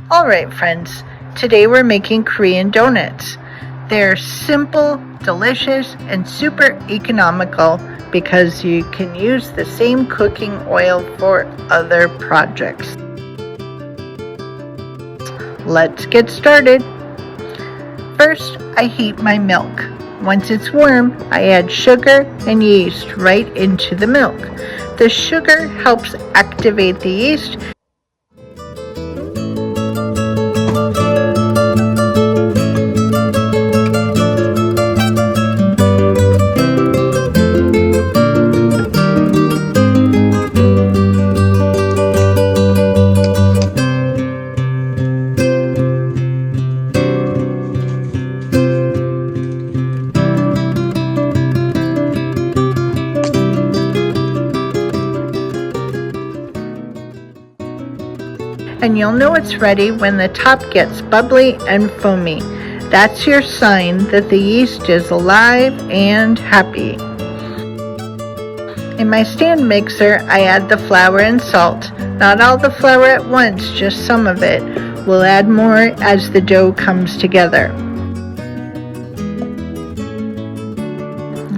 Alright friends, today we're making Korean donuts. They're simple, delicious, and super economical because you can use the same cooking oil for other projects. Let's get started. First, I heat my milk. Once it's warm, I add sugar and yeast right into the milk. The sugar helps activate the yeast and you'll know it's ready when the top gets bubbly and foamy. That's your sign that the yeast is alive and happy. In my stand mixer, I add the flour and salt. Not all the flour at once, just some of it. We'll add more as the dough comes together.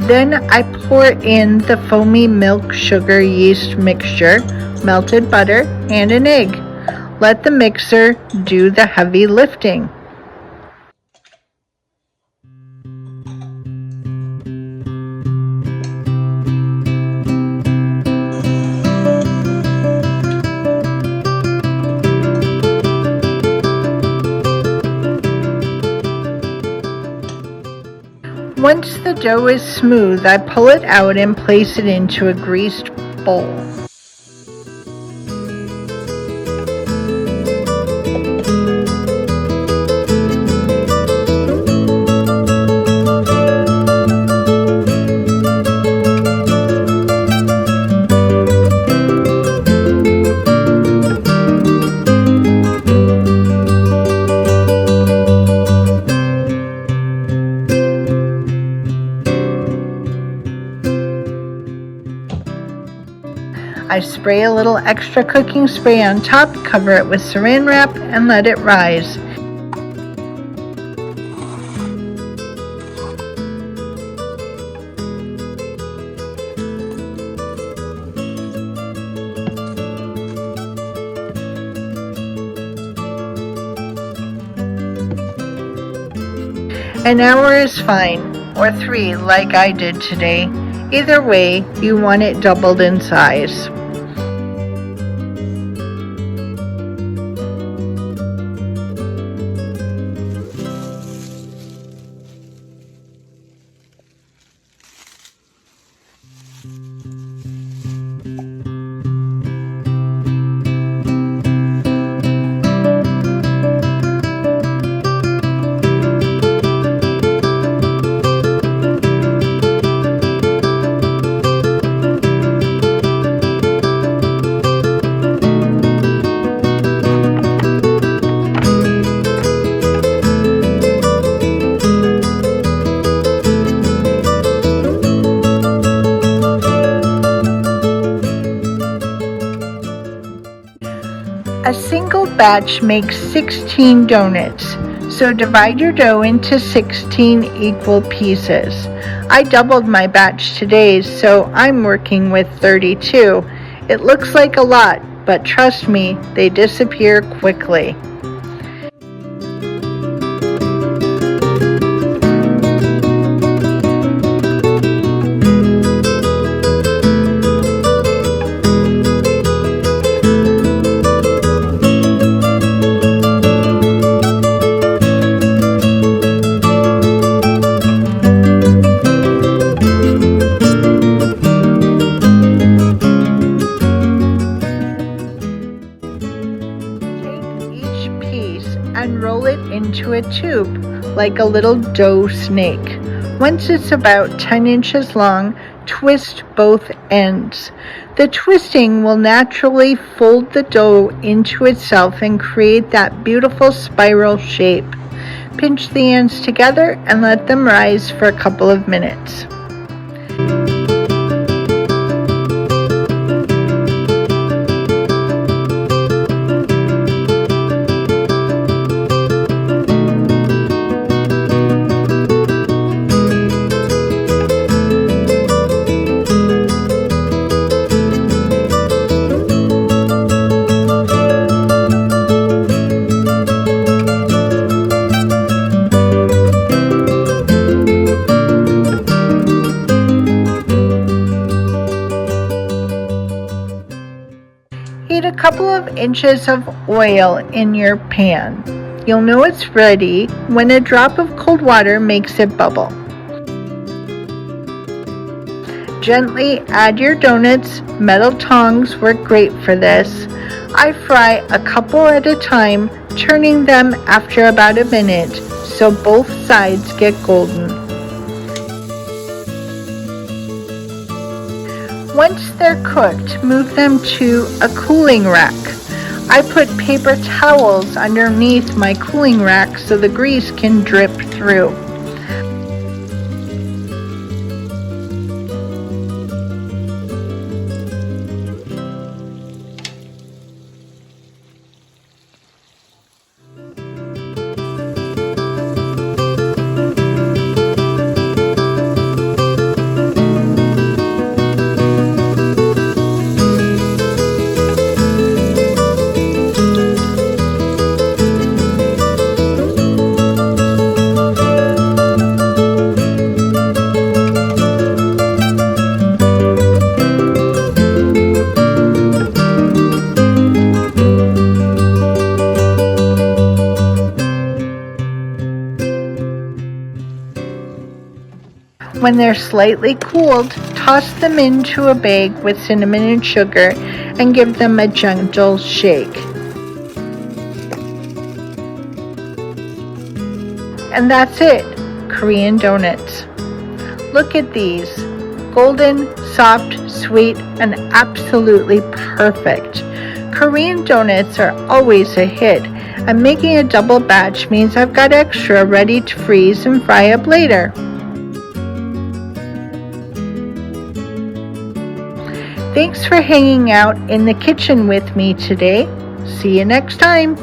Then I pour in the foamy milk, sugar, yeast mixture, melted butter, and an egg. Let the mixer do the heavy lifting. Once the dough is smooth, I pull it out and place it into a greased bowl. I spray a little extra cooking spray on top, cover it with saran wrap, and let it rise. An hour is fine, or 3 like I did today. Either way, you want it doubled in size. A single batch makes 16 donuts, so divide your dough into 16 equal pieces. I doubled my batch today, so I'm working with 32. It looks like a lot, but trust me, they disappear quickly. And roll it into a tube like a little dough snake. Once it's about 10 inches long, twist both ends. The twisting will naturally fold the dough into itself and create that beautiful spiral shape. Pinch the ends together and let them rise for a couple of minutes. inches of oil in your pan. You'll know it's ready when a drop of cold water makes it bubble. Gently add your donuts. Metal tongs work great for this. I fry a couple at a time, turning them after about a minute so both sides get golden. Once they're cooked, move them to a cooling rack. I put paper towels underneath my cooling rack so the grease can drip through. When they're slightly cooled, toss them into a bag with cinnamon and sugar and give them a gentle shake. And that's it, Korean donuts. Look at these, golden, soft, sweet, and absolutely perfect. Korean donuts are always a hit, and making a double batch means I've got extra ready to freeze and fry up later. Thanks for hanging out in the kitchen with me today. See you next time.